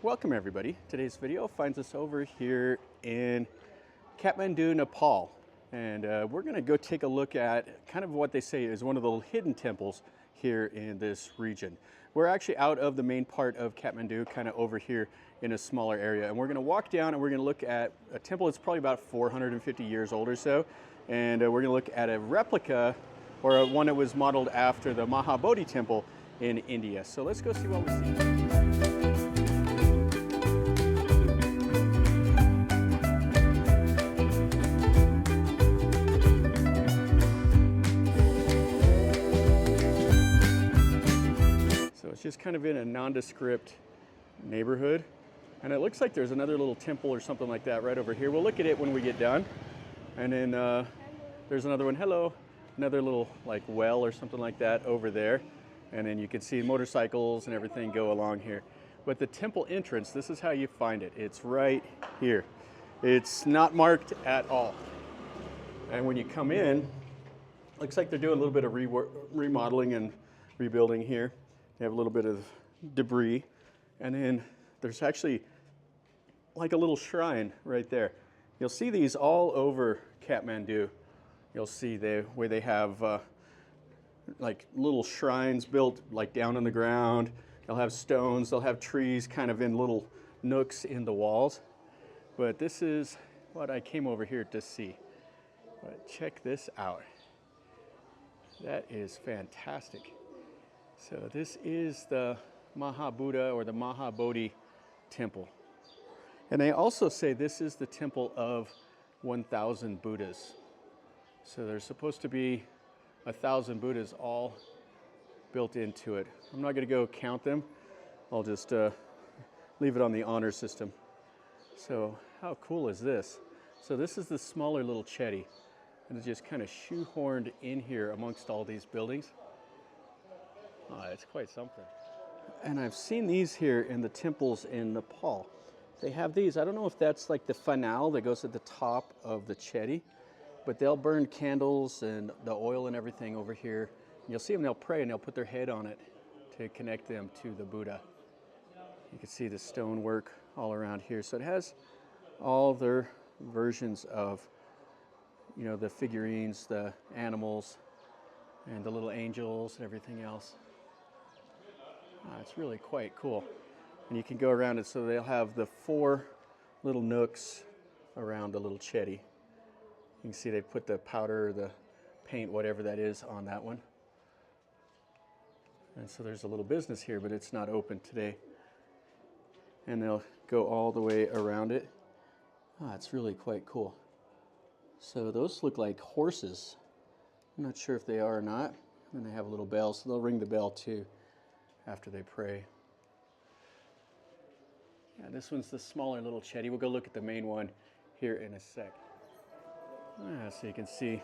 Welcome everybody. Today's video finds us over here in Kathmandu, Nepal. And we're gonna go take a look at kind of what they say is one of the hidden temples here in this region. We're actually out of the main part of Kathmandu, kind of over here in a smaller area. And we're gonna walk down and we're gonna look at a temple that's probably about 450 years old or so. And we're gonna look at a replica or one that was modeled after the Mahabodhi Temple in India. So let's go see what we see. It's just kind of in a nondescript neighborhood. And it looks like there's another little temple or something like that right over here. We'll look at it when we get done. And then there's another one, hello, another little like well or something like that over there. And then you can see motorcycles and everything go along here. But the temple entrance, this is how you find it. It's right here. It's not marked at all. And when you come in, looks like they're doing a little bit of remodeling and rebuilding here. They have a little bit of debris, and then there's actually like a little shrine right there. You'll see these all over Kathmandu. You'll see where they have like little shrines built like down on the ground. They'll have stones, they'll have trees kind of in little nooks in the walls. But this is what I came over here to see. But check this out. That is fantastic. So this is the Mahabuddha or the Mahabodhi Temple. And they also say this is the temple of 1,000 Buddhas. So there's supposed to be 1,000 Buddhas all built into it. I'm not going to go count them. I'll just leave it on the honor system. So how cool is this? So this is the smaller little chetty. And it's just kind of shoehorned in here amongst all these buildings. Oh, it's quite something. And I've seen these here in the temples in Nepal. They have these, I don't know if that's like the fanal that goes at the top of the chetty, but they'll burn candles and the oil and everything over here. And you'll see them, they'll pray and they'll put their head on it to connect them to the Buddha. You can see the stonework all around here. So it has all their versions of, you know, the figurines, the animals, and the little angels and everything else. It's really quite cool. And you can go around it, so they'll have the 4 little nooks around the little chetty. You can see they put the powder, the paint, whatever that is, on that one. And so there's a little business here, but it's not open today. And they'll go all the way around it. It's really quite cool. So those look like horses. I'm not sure if they are or not. And they have a little bell, so they'll ring the bell too after they pray. Yeah, this one's the smaller little chetty. We'll go look at the main one here in a sec. So you can see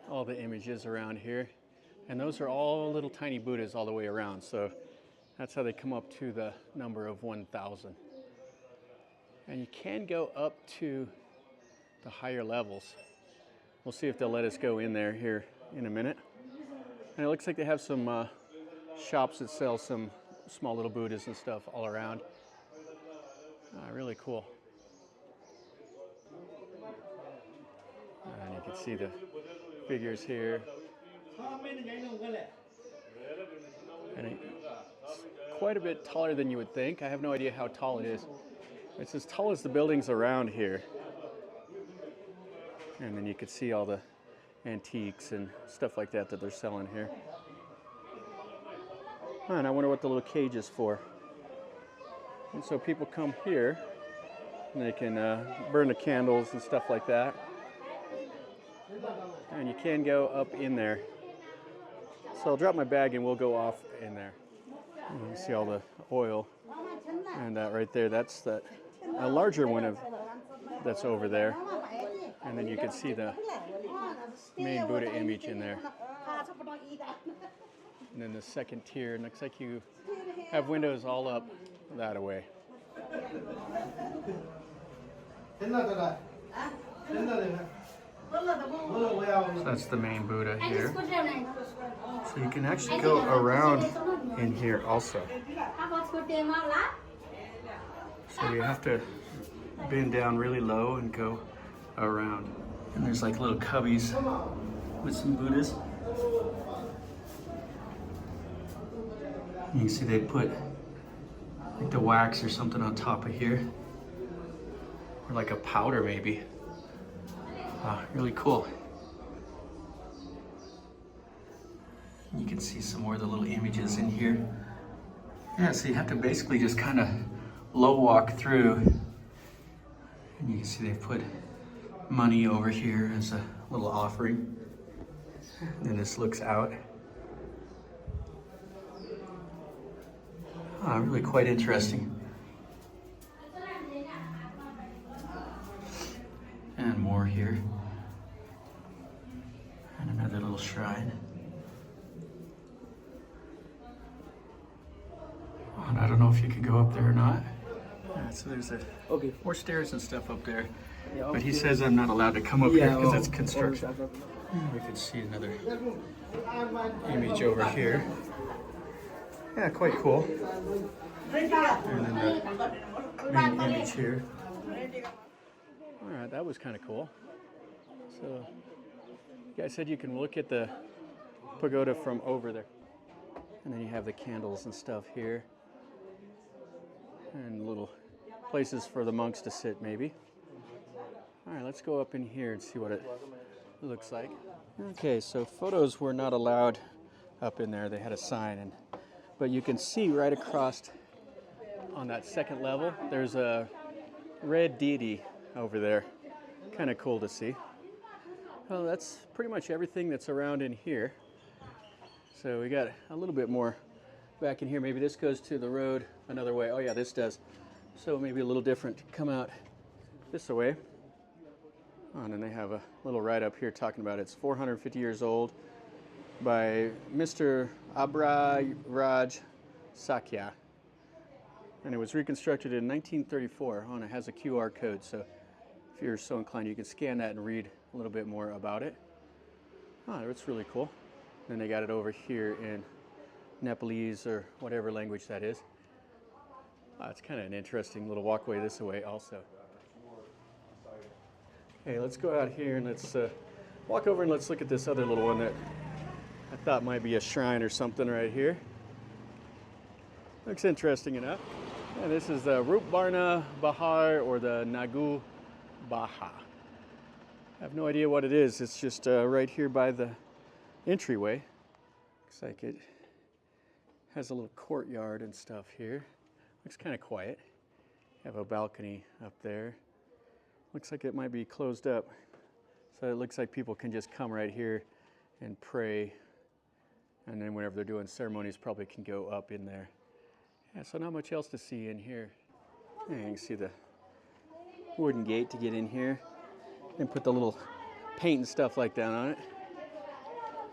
all the images around here. And those are all little tiny Buddhas all the way around. So that's how they come up to the number of 1,000. And you can go up to the higher levels. We'll see if they'll let us go in there here in a minute. And it looks like they have some shops that sell some small little Buddhas and stuff all around. Really cool. And you can see the figures here. And it's quite a bit taller than you would think. I have no idea how tall it is. It's as tall as the buildings around here. And then you can see all the antiques and stuff like that that they're selling here. And I wonder what the little cage is for. And so people come here and they can burn the candles and stuff like that. And you can go up in there. So I'll drop my bag and we'll go off in there. And you can see all the oil. And that right there, that's a larger one that's over there. And then you can see the main Buddha image in there. And then the second tier, looks like you have windows all up that way. So that's the main Buddha here. So you can actually go around in here also. So you have to bend down really low and go around. And there's like little cubbies with some Buddhas. You can see they put like the wax or something on top of here. Or like a powder maybe. Really cool. You can see some more of the little images in here. Yeah, so you have to basically just kind of low walk through. And you can see they put money over here as a little offering. And then this looks out. Really quite interesting. And more here. And another little shrine. And I don't know if you could go up there or not. So there's more stairs and stuff up there. But he says I'm not allowed to come up here because it's construction. We can see another image over here. Yeah, quite cool. And then the main image here. All right, that was kind of cool. So, you guys said you can look at the pagoda from over there. And then you have the candles and stuff here. And little places for the monks to sit, maybe. All right, let's go up in here and see what it looks like. Okay, so photos were not allowed up in there. They had a sign, but you can see right across on that second level, there's a red deity over there. Kind of cool to see. Well, that's pretty much everything that's around in here. So we got a little bit more back in here. Maybe this goes to the road another way. Oh yeah, this does. So maybe a little different to come out this way. Oh, and then they have a little write-up here talking about it's 450 years old by Mr. Abraraj Sakya. And it was reconstructed in 1934. Oh, and it has a QR code, so if you're so inclined, you can scan that and read a little bit more about it. Oh, it's really cool. Then they got it over here in Nepalese or whatever language that is. It's kind of an interesting little walkway this way also. Okay, let's go out here and let's walk over and let's look at this other little one that I thought might be a shrine or something right here. Looks interesting enough. And this is the Rupbarna Bahar or the Nagu Baha. I have no idea what it is. It's just right here by the entryway. Looks like it has a little courtyard and stuff here. Looks kind of quiet. Have a balcony up there. Looks like it might be closed up. So it looks like people can just come right here and pray. And then whenever they're doing ceremonies, probably can go up in there. Yeah, so not much else to see in here. Yeah, you can see the wooden gate to get in here. And put the little paint and stuff like that on it.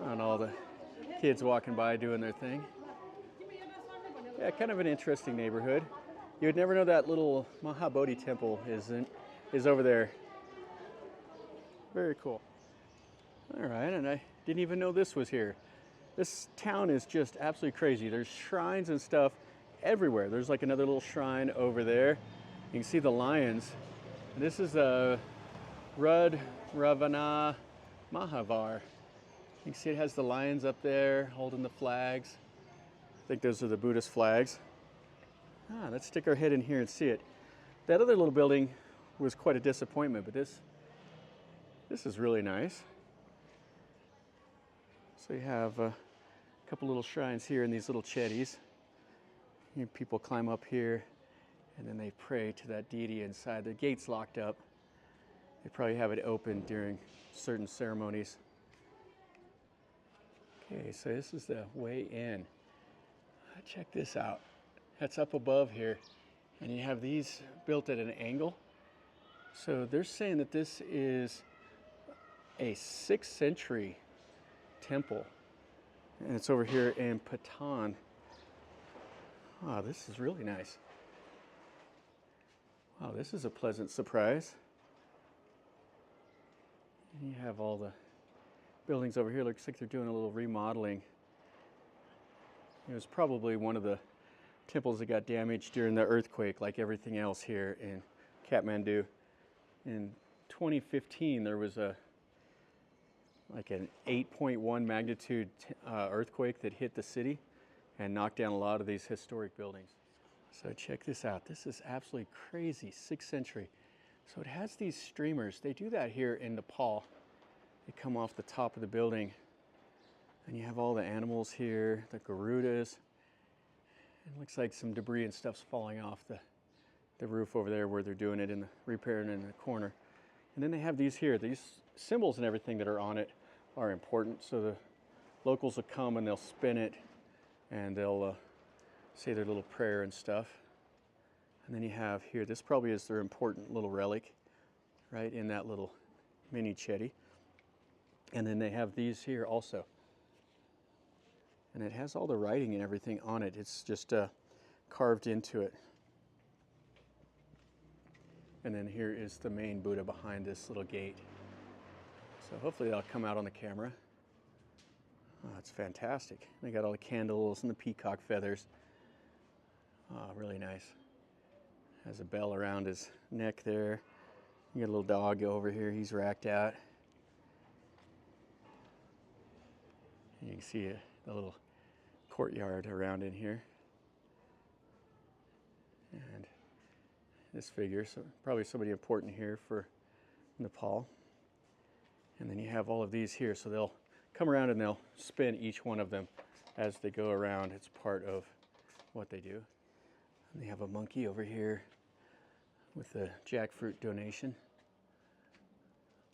And all the kids walking by doing their thing. Yeah, kind of an interesting neighborhood. You would never know that little Mahabodhi Temple is over there. Very cool. All right, and I didn't even know this was here. This town is just absolutely crazy. There's shrines and stuff everywhere. There's like another little shrine over there. You can see the lions. And this is a Rud Ravana Mahavar. You can see it has the lions up there holding the flags. I think those are the Buddhist flags. Let's stick our head in here and see it. That other little building was quite a disappointment, but this is really nice. So you have a couple little shrines here in these little chetties. People climb up here and then they pray to that deity inside. The gate's locked up. They probably have it open during certain ceremonies. Okay, so this is the way in. Check this out. That's up above here. And you have these built at an angle. So they're saying that this is a 6th century temple. And it's over here in Patan. Wow, this is really nice. Wow, this is a pleasant surprise. And you have all the buildings over here. Looks like they're doing a little remodeling. It was probably one of the temples that got damaged during the earthquake, like everything else here in Kathmandu. In 2015, there was like an 8.1 magnitude earthquake that hit the city and knocked down a lot of these historic buildings. So check this out. This is absolutely crazy, 6th century. So it has these streamers. They do that here in Nepal. They come off the top of the building. And you have all the animals here, the Garudas. It looks like some debris and stuff's falling off the roof over there where they're doing it, repairing it in the corner. And then they have these here. These symbols and everything that are on it are important. So the locals will come and they'll spin it and they'll say their little prayer and stuff. And then you have here, this probably is their important little relic, right, in that little mini chetty. And then they have these here also. And it has all the writing and everything on it. It's just carved into it. And then here is the main Buddha behind this little gate. So hopefully that'll come out on the camera. Oh, it's fantastic. They got all the candles and the peacock feathers. Oh, really nice. Has a bell around his neck there. You got a little dog over here. He's racked out. And you can see the little courtyard around in here. And this figure, so probably somebody important here for Nepal. And then you have all of these here, so they'll come around and they'll spin each one of them as they go around. It's part of what they do. And they have a monkey over here with the jackfruit donation.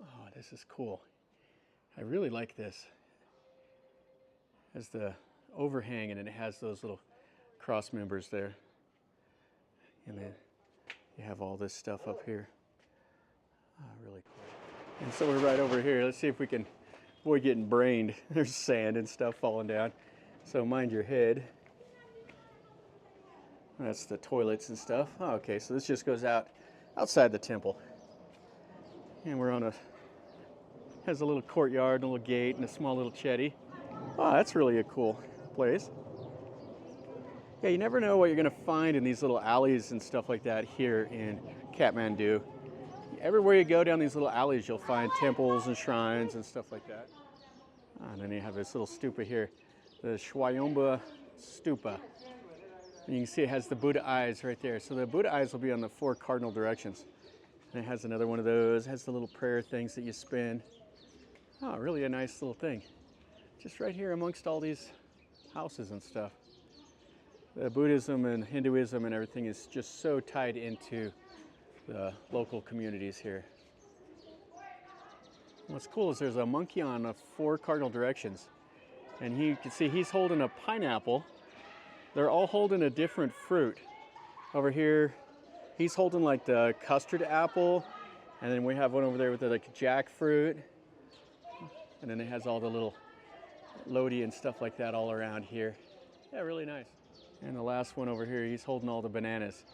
Oh, this is cool. I really like this. It has the overhang and it has those little cross members there. And then you have all this stuff up here. Really cool. And so we're right over here. Let's see if we can avoid getting brained. There's sand and stuff falling down. So mind your head. That's the toilets and stuff. Oh, okay, so this just goes outside the temple. And we're on has a little courtyard, and a little gate, and a small little chetty. Oh, that's really a cool place. Yeah, you never know what you're going to find in these little alleys and stuff like that here in Kathmandu. Everywhere you go down these little alleys, you'll find temples and shrines and stuff like that. And then you have this little stupa here, the Swayambhu Stupa. And you can see it has the Buddha eyes right there. So the Buddha eyes will be on the 4 cardinal directions. And it has another one of those. It has the little prayer things that you spin. Oh, really a nice little thing. Just right here amongst all these houses and stuff. The Buddhism and Hinduism and everything is just so tied into the local communities here. What's cool is there's a monkey on 4 cardinal directions. And you can see he's holding a pineapple. They're all holding a different fruit. Over here, he's holding like the custard apple. And then we have one over there with the like jackfruit. And then it has all the little Lodi and stuff like that all around here. Yeah, really nice. And the last one over here, he's holding all the bananas.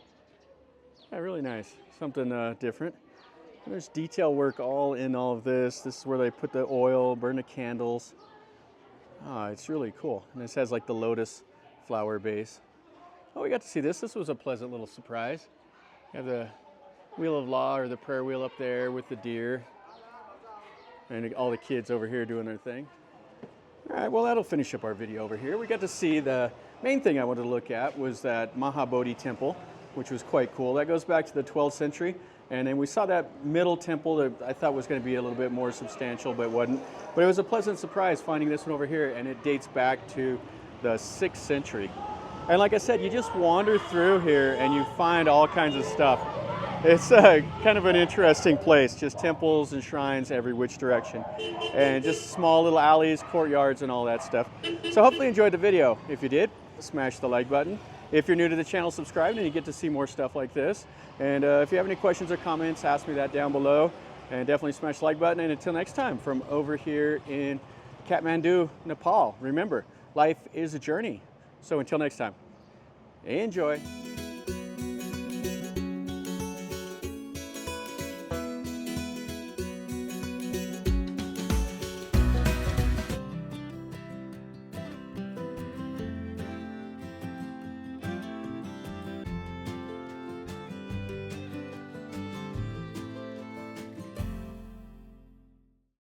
Yeah, really nice. Something different. And there's detail work all in all of this. This is where they put the oil, burn the candles. Ah, it's really cool. And this has like the lotus flower base. Oh, we got to see this. This was a pleasant little surprise. You have the wheel of law or the prayer wheel up there with the deer. And all the kids over here doing their thing. All right, well, that'll finish up our video over here. We got to see the main thing I wanted to look at was that Mahabodhi Temple, which was quite cool. That goes back to the 12th century. And then we saw that middle temple that I thought was going to be a little bit more substantial, but wasn't. But it was a pleasant surprise finding this one over here, and it dates back to the 6th century. And like I said, you just wander through here and you find all kinds of stuff. It's kind of an interesting place, just temples and shrines every which direction. And just small little alleys, courtyards, and all that stuff. So hopefully you enjoyed the video. If you did, smash the like button. If you're new to the channel, subscribe and you get to see more stuff like this. And if you have any questions or comments, ask me that down below. And definitely smash the like button. And until next time, from over here in Kathmandu, Nepal, remember, life is a journey. So until next time, enjoy.